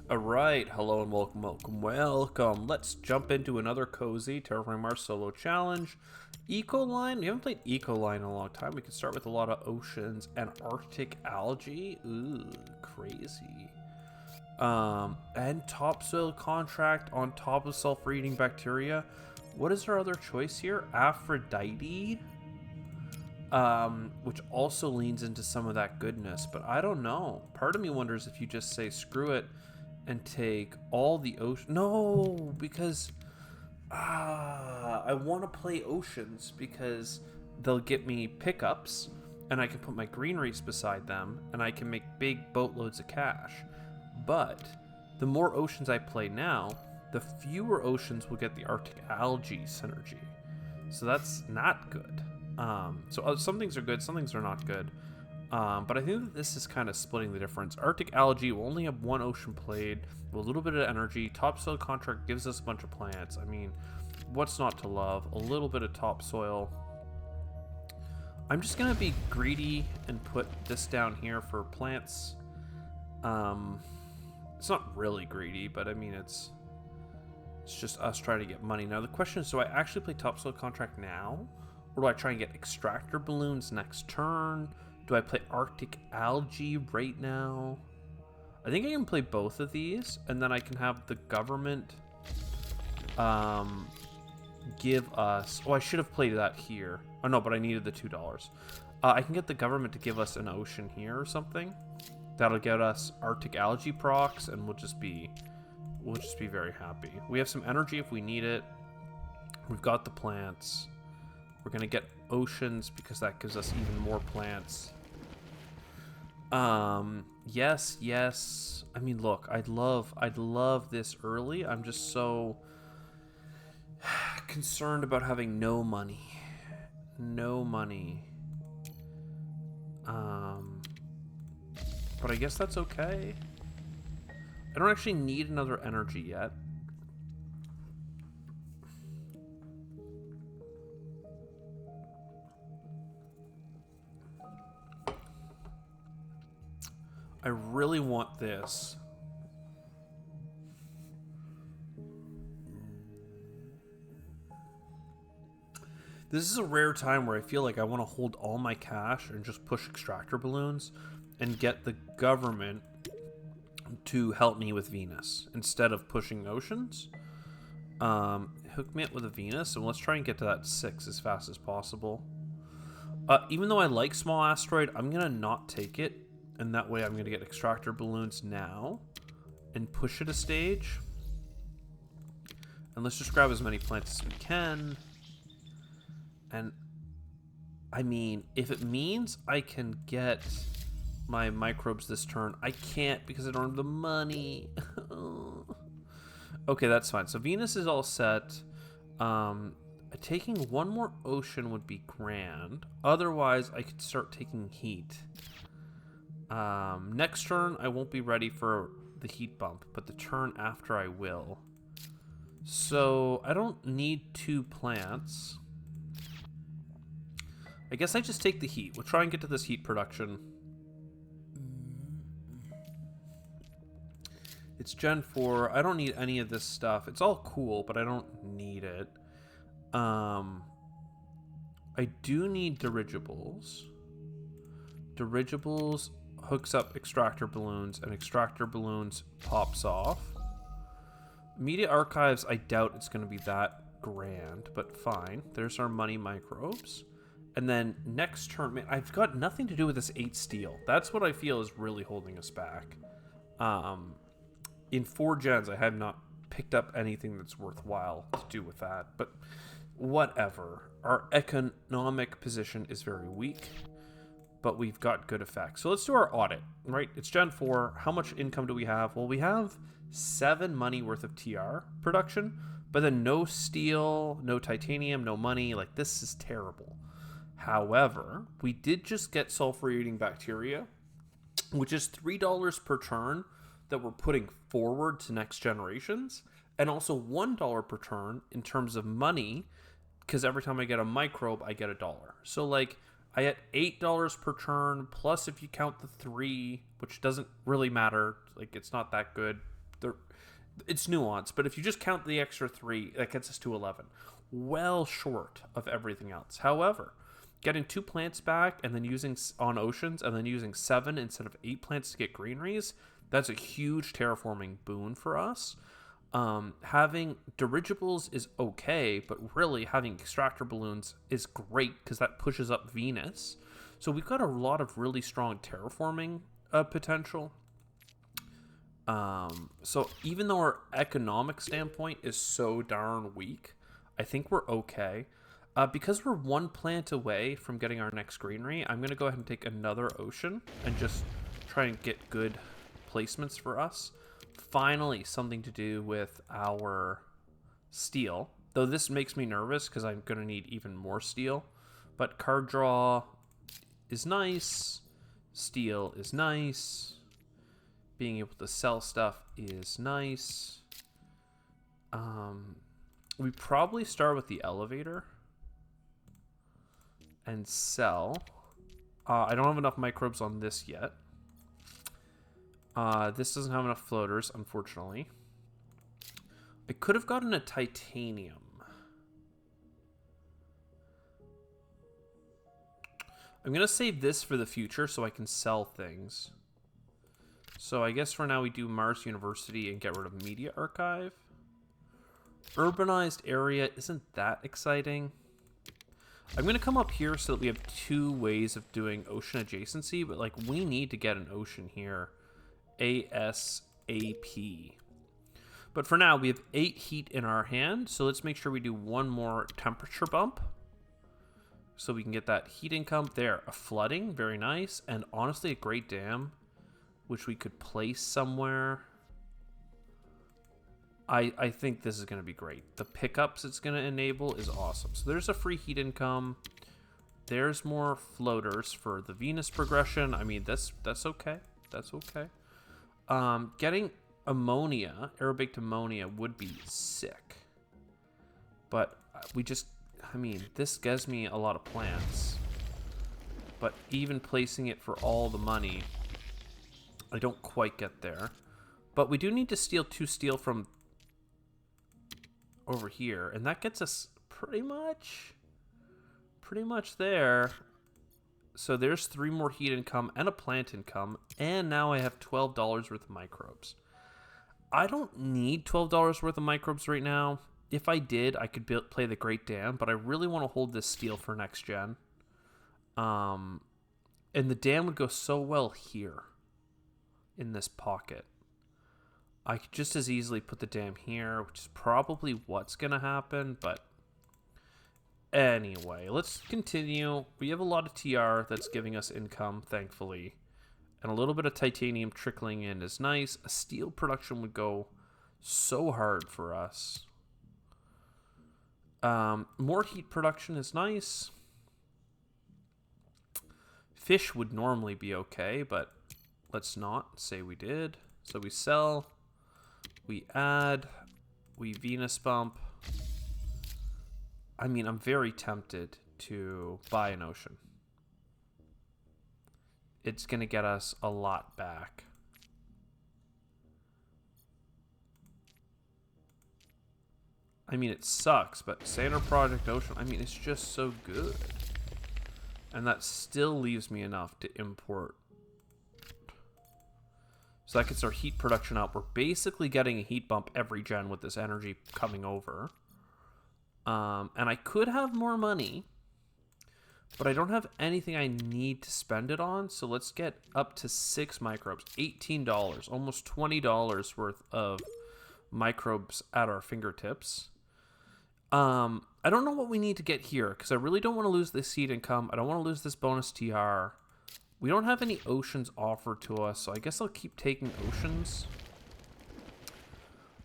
All right, hello and welcome. Let's jump into another cozy Terraforming Mars solo challenge. Ecoline, we haven't played Ecoline in a long time. We could start with a lot of oceans and Arctic algae. Ooh, crazy. And topsoil contract on top of sulfur-eating bacteria. What is our other choice here? Aphrodite, which also leans into some of that goodness, but I don't know. Part of me wonders if you just say screw it and take all the ocean. No, because I want to play oceans because they'll get me pickups, and I can put my green reefs beside them, and I can make big boatloads of cash. But the more oceans I play now, the fewer oceans will get the Arctic algae synergy. So that's not good. So some things are good, some things are not good. But I think that this is kind of splitting the difference. Arctic algae will only have one ocean played with a little bit of energy. Topsoil contract gives us a bunch of plants. I mean, what's not to love? A little bit of topsoil. I'm just going to be greedy and put this down here for plants. It's not really greedy, but I mean, it's just us trying to get money. Now, the question is, do I actually play topsoil contract now? Or do I try and get extractor balloons next turn? Do I play Arctic algae right now? I think I can play both of these, and then I can have the government give us... Oh, I should have played that here. Oh, no, but I needed the $2. I can get the government to give us an ocean here or something. That'll get us Arctic algae procs, and we'll just be very happy. We have some energy if we need it. We've got the plants. We're going to get oceans because that gives us even more plants. Yes. I mean, look, I'd love this early. I'm just so concerned about having no money. But I guess that's okay. I don't actually need another energy yet. I really want this. This is a rare time where I feel like I want to hold all my cash and just push extractor balloons and get the government to help me with Venus instead of pushing oceans. Hook me up with a Venus, and let's try and get to that 6 as fast as possible. Even though I like small asteroid, I'm going to not take it. And that way I'm going to get extractor balloons now and push it a stage. And let's just grab as many plants as we can. And, I mean, if it means I can get my microbes this turn, I can't because I don't have the money. Okay, that's fine. So Venus is all set. Taking one more ocean would be grand. Otherwise, I could start taking heat. Next turn, I won't be ready for the heat bump, but the turn after I will. So, I don't need 2 plants. I guess I just take the heat. We'll try and get to this heat production. It's Gen 4. I don't need any of this stuff. It's all cool, but I don't need it. I do need dirigibles. Dirigibles hooks up extractor balloons, and extractor balloons pops off. Media archives, I doubt it's going to be that grand, but fine. There's our money microbes. And then next turn, man, I've got nothing to do with this 8 steel. That's what I feel is really holding us back. In 4 gens, I have not picked up anything that's worthwhile to do with that, but whatever. Our economic position is very weak, but we've got good effects. So let's do our audit, right? It's Gen 4. How much income do we have? Well, we have 7 money worth of TR production, but then no steel, no titanium, no money. Like, this is terrible. However, we did just get sulfur-eating bacteria, which is $3 per turn that we're putting forward to next generations, and also $1 per turn in terms of money, because every time I get a microbe, I get $1. So, like, I get $8 per turn, plus if you count the 3, which doesn't really matter, like, it's not that good, it's nuanced, but if you just count the extra 3, that gets us to 11. Well short of everything else. However, getting 2 plants back and then using on oceans and then using 7 instead of 8 plants to get greeneries, that's a huge terraforming boon for us. Having dirigibles is okay, but really having extractor balloons is great because that pushes up Venus. So we've got a lot of really strong terraforming potential. So even though our economic standpoint is so darn weak, I think we're okay. Because we're 1 plant away from getting our next greenery, I'm going to go ahead and take another ocean and just try and get good placements for us. Finally, something to do with our steel. Though this makes me nervous because I'm going to need even more steel. But card draw is nice. Steel is nice. Being able to sell stuff is nice. We probably start with the elevator and sell. I don't have enough microbes on this yet. This doesn't have enough floaters, unfortunately. I could have gotten a titanium. I'm going to save this for the future so I can sell things. So I guess for now we do Mars University and get rid of Media Archive. Urbanized area isn't that exciting. I'm going to come up here so that we have 2 ways of doing ocean adjacency, but like we need to get an ocean here. ASAP. But for now, we have 8 heat in our hand, so let's make sure we do 1 more temperature bump. So we can get that heat income there. A flooding, very nice, and honestly a great dam, which we could place somewhere. I think this is going to be great. The pickups it's going to enable is awesome. So there's a free heat income. There's more floaters for the Venus progression. I mean, that's okay. That's okay. Getting ammonia, aerobaked ammonia, would be sick. But we just, I mean, this gives me a lot of plants. But even placing it for all the money, I don't quite get there. But we do need to steal 2 steel from over here. And that gets us pretty much there. So there's 3 more heat income and a plant income, and now I have $12 worth of microbes. I don't need $12 worth of microbes right now. If I did, I could play the Great Dam, but I really want to hold this steel for next gen. And the dam would go so well here, in this pocket. I could just as easily put the dam here, which is probably what's going to happen, but anyway, let's continue. We have a lot of TR that's giving us income, thankfully. And a little bit of titanium trickling in is nice. A steel production would go so hard for us. More heat production is nice. Fish would normally be okay, but let's not say we did. So we sell, we add, we Venus bump. I mean, I'm very tempted to buy an ocean. It's going to get us a lot back. I mean, it sucks, but Standard Project Ocean, I mean, it's just so good. And that still leaves me enough to import. So that gets our heat production up. We're basically getting a heat bump every gen with this energy coming over. And I could have more money, but I don't have anything I need to spend it on. So let's get up to 6 microbes, $18, almost $20 worth of microbes at our fingertips. I don't know what we need to get here because I really don't want to lose this seed income. I don't want to lose this bonus TR. We don't have any oceans offered to us, so I guess I'll keep taking oceans.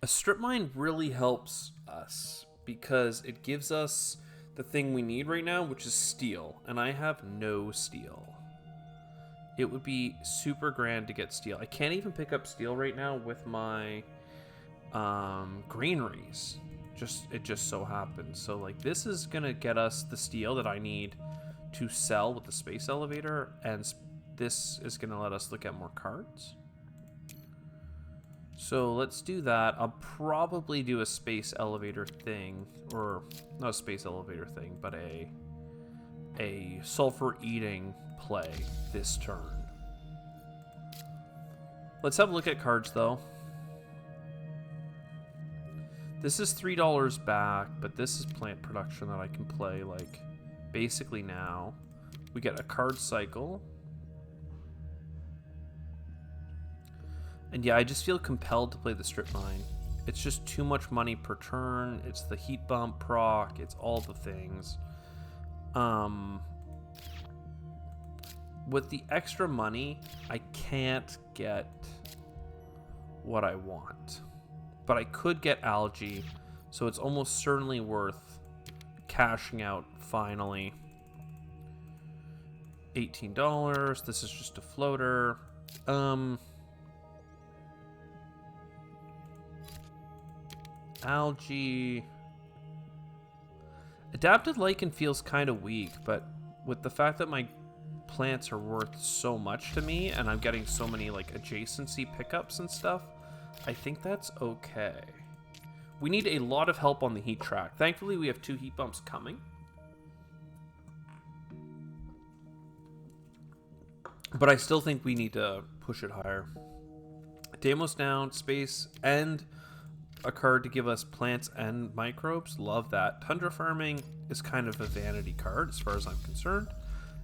A strip mine really helps us because it gives us the thing we need right now, which is steel, and I have no steel. It would be super grand to get steel. I can't even pick up steel right now with my greeneries. It just so happens. So like this is gonna get us the steel that I need to sell with the space elevator, and this is gonna let us look at more cards. So let's do that. I'll probably do a space elevator thing, or not a space elevator thing, but a sulfur eating play this turn. Let's have a look at cards though. This is $3 back, but this is plant production that I can play like basically now. We get a card cycle. And yeah, I just feel compelled to play the strip mine. It's just too much money per turn. It's the heat bump proc. It's all the things. With the extra money, I can't get what I want. But I could get algae, so it's almost certainly worth cashing out finally. $18. This is just a floater. Algae. Adapted lichen feels kind of weak, but with the fact that my plants are worth so much to me and I'm getting so many like adjacency pickups and stuff, I think that's okay. We need a lot of help on the heat track. Thankfully, we have 2 heat bumps coming. But I still think we need to push it higher. Deimos down, space, and a card to give us plants and microbes. Love that. Tundra farming is kind of a vanity card as far as I'm concerned.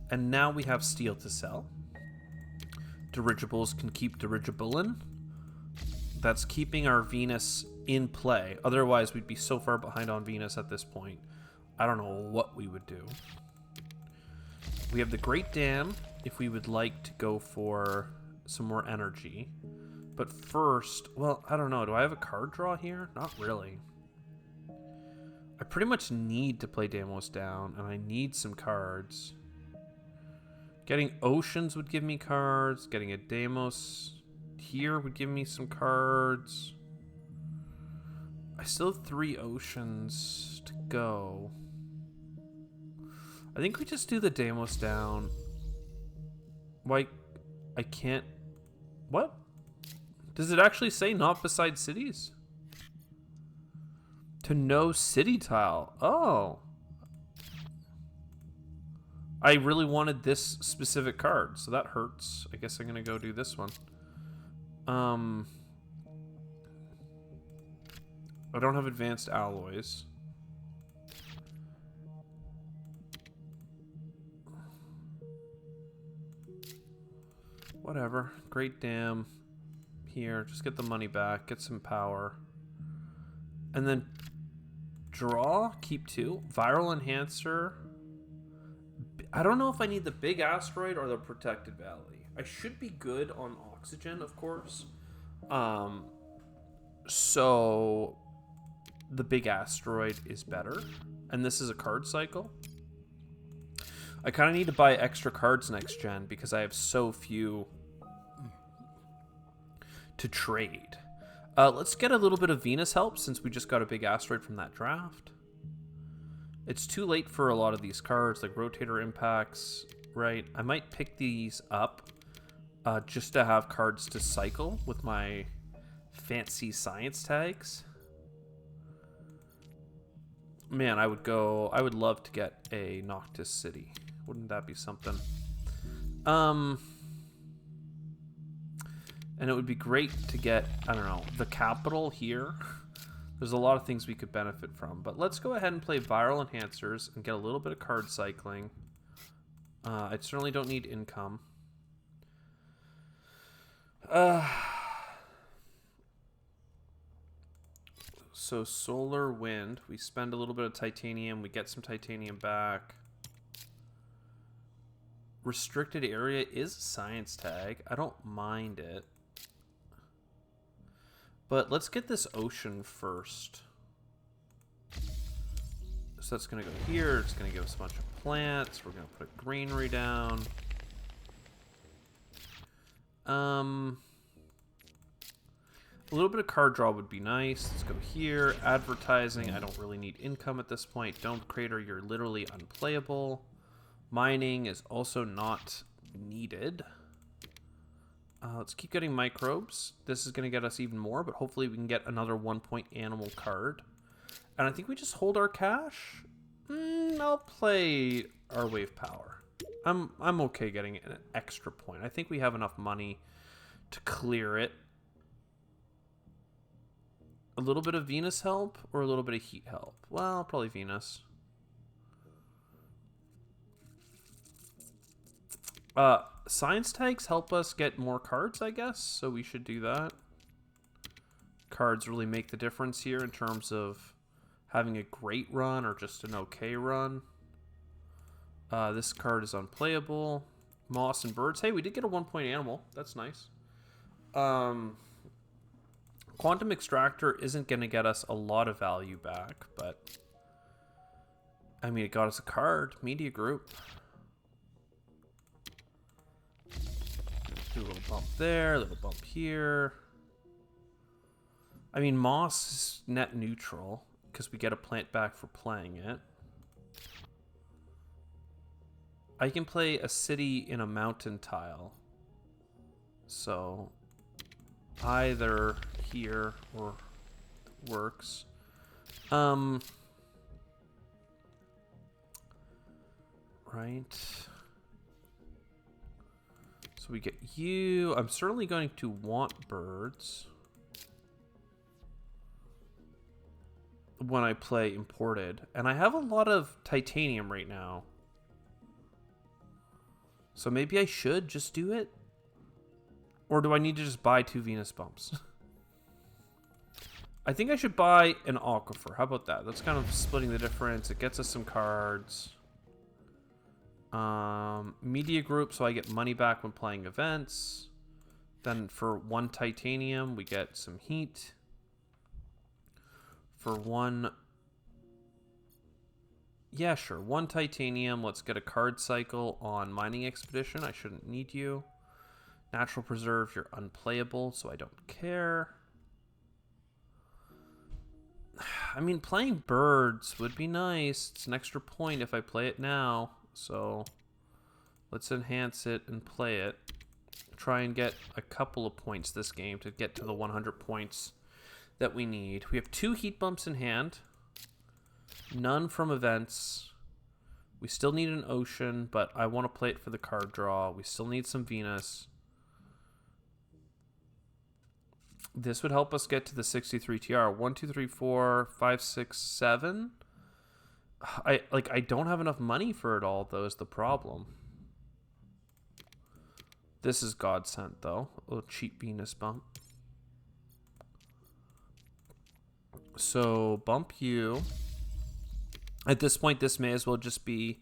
And now we have steel to sell. Dirigibles can keep dirigibling. That's keeping our Venus in play. Otherwise, we'd be so far behind on Venus at this point. I don't know what we would do. We have the Great Dam if we would like to go for some more energy. But first, well, I don't know. Do I have a card draw here? Not really. I pretty much need to play Deimos down, and I need some cards. Getting Oceans would give me cards. Getting a Deimos here would give me some cards. I still have 3 Oceans to go. I think we just do the Deimos down. Why? I can't... What? Does it actually say not beside cities? To no city tile. Oh. I really wanted this specific card, so that hurts. I guess I'm going to go do this one. I don't have advanced alloys. Whatever. Great Dam. Here, just get the money back, get some power. And then draw, keep 2. Viral Enhancer. I don't know if I need the big asteroid or the protected valley. I should be good on oxygen, of course. So the big asteroid is better. And this is a card cycle. I kind of need to buy extra cards next gen because I have so few to trade. Let's get a little bit of Venus help since we just got a big asteroid from that draft. It's too late for a lot of these cards, like Rotator Impacts, right? I might pick these up just to have cards to cycle with my fancy science tags. Man, I would love to get a Noctis City. Wouldn't that be something? And it would be great to get, I don't know, the capital here. There's a lot of things we could benefit from. But let's go ahead and play Viral Enhancers and get a little bit of card cycling. I certainly don't need income. So solar, wind. We spend a little bit of titanium. We get some titanium back. Restricted area is a science tag. I don't mind it. But let's get this ocean first. So that's going to go here. It's going to give us a bunch of plants. We're going to put greenery down. A little bit of card draw would be nice. Let's go here. Advertising. I don't really need income at this point. Don't crater. You're literally unplayable. Mining is also not needed. Let's keep getting microbes. This is going to get us even more, but hopefully we can get another 1-point animal card. And I think we just hold our cash. I'll play our wave power. I'm okay getting an extra point. I think we have enough money to clear it. A little bit of Venus help or a little bit of heat help? Well, probably Venus. Science tags help us get more cards, I guess, so we should do that. Cards really make the difference here in terms of having a great run or just an okay run. This card is unplayable. Moss and birds. Hey, we did get a 1-point animal. That's nice. Quantum Extractor isn't going to get us a lot of value back, but I mean, it got us a card. Media Group. Do a little bump there, a little bump here. I mean, Moss is net neutral because we get a plant back for playing it. I can play a city in a mountain tile. So either here or works. Right. So we get you. I'm certainly going to want birds when I play imported. And I have a lot of titanium right now. So maybe I should just do it? Or do I need to just buy 2 Venus bumps? I think I should buy an Aquifer. How about that? That's kind of splitting the difference. It gets us some cards. Media Group, so I get money back when playing events. Then for 1 titanium, we get some heat. For 1... Yeah, sure. 1 titanium. Let's get a card cycle on Mining Expedition. I shouldn't need you. Natural Preserve, you're unplayable, so I don't care. I mean, playing birds would be nice. It's an extra point if I play it now. So let's enhance it and play it. Try and get a couple of points this game to get to the 100 points that we need. We have 2 heat bumps in hand. None from events. We still need an ocean, but I want to play it for the card draw. We still need some Venus. This would help us get to the 63 TR. 1, 2, 3, 4, 5, 6, 7. I don't have enough money for it all, though, is the problem. This is God sent, though. A little cheap Venus bump. So, bump you. At this point, this may as well just be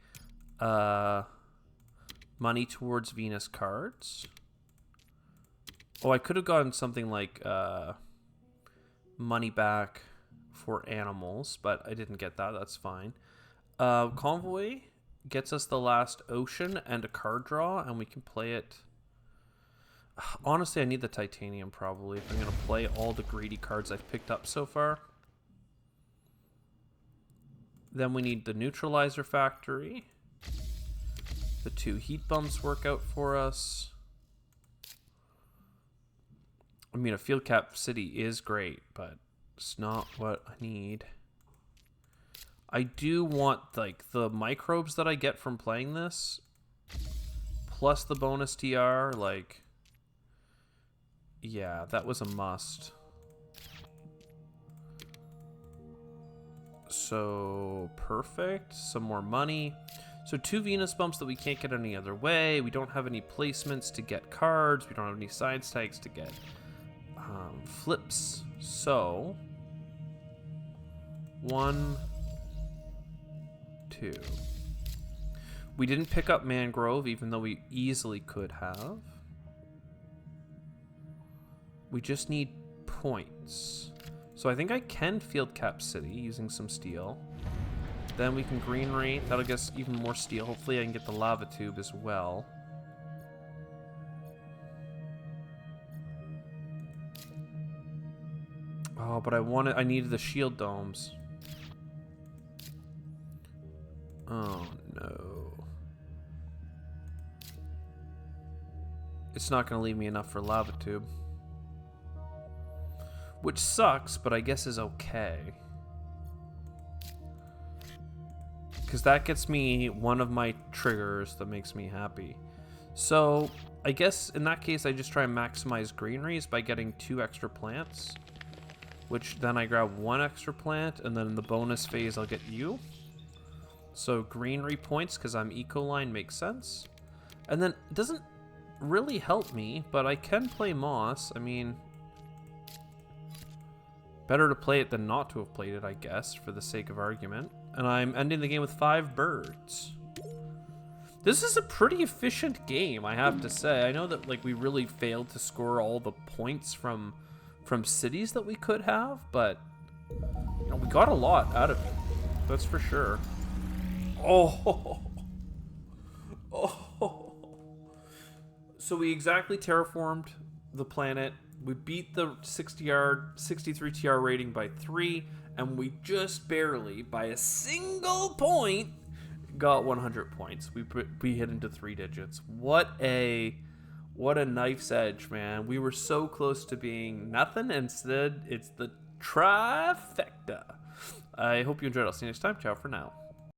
money towards Venus cards. Oh, I could have gotten something like money back for animals, but I didn't get that. That's fine. Convoy gets us the last ocean and a card draw, and we can play it. Honestly, I need the titanium probably if I'm going to play all the greedy cards I've picked up so far. Then we need the neutralizer factory. The 2 heat bumps work out for us. I mean, a field cap city is great, but it's not what I need. I do want, like, the microbes that I get from playing this, plus the bonus TR, like, yeah, that was a must. So, perfect. Some more money. So 2 Venus bumps that we can't get any other way. We don't have any placements to get cards. We don't have any science tags to get flips. So 1, 2. We didn't pick up Mangrove, even though we easily could have. We just need points. So I think I can field cap city using some steel. Then we can green rate. That'll get us even more steel. Hopefully I can get the lava tube as well. Oh, but I needed the shield domes. Oh no. it's not going to leave me enough for lava tube. Which sucks, but I guess is okay. Because that gets me one of my triggers that makes me happy. So I guess in that case, I just try and maximize greeneries by getting 2 extra plants. Which then I grab 1 extra plant, and then in the bonus phase I'll get you. So greenery points, because I'm eco-line, makes sense. And then it doesn't really help me, but I can play moss. I mean, better to play it than not to have played it, I guess, for the sake of argument. And I'm ending the game with 5 birds. This is a pretty efficient game, I have to say. I know that like we really failed to score all the points from cities that we could have, but you know, we got a lot out of it. That's for sure. Oh. Oh. So we exactly terraformed the planet. We beat the 63 TR rating by 3, and we just barely, by a single point, got 100 points. We hit into 3 digits. What a knife's edge, man. We were so close to being nothing. Instead, it's the trifecta. I hope you enjoyed. I'll see you next time. Ciao for now.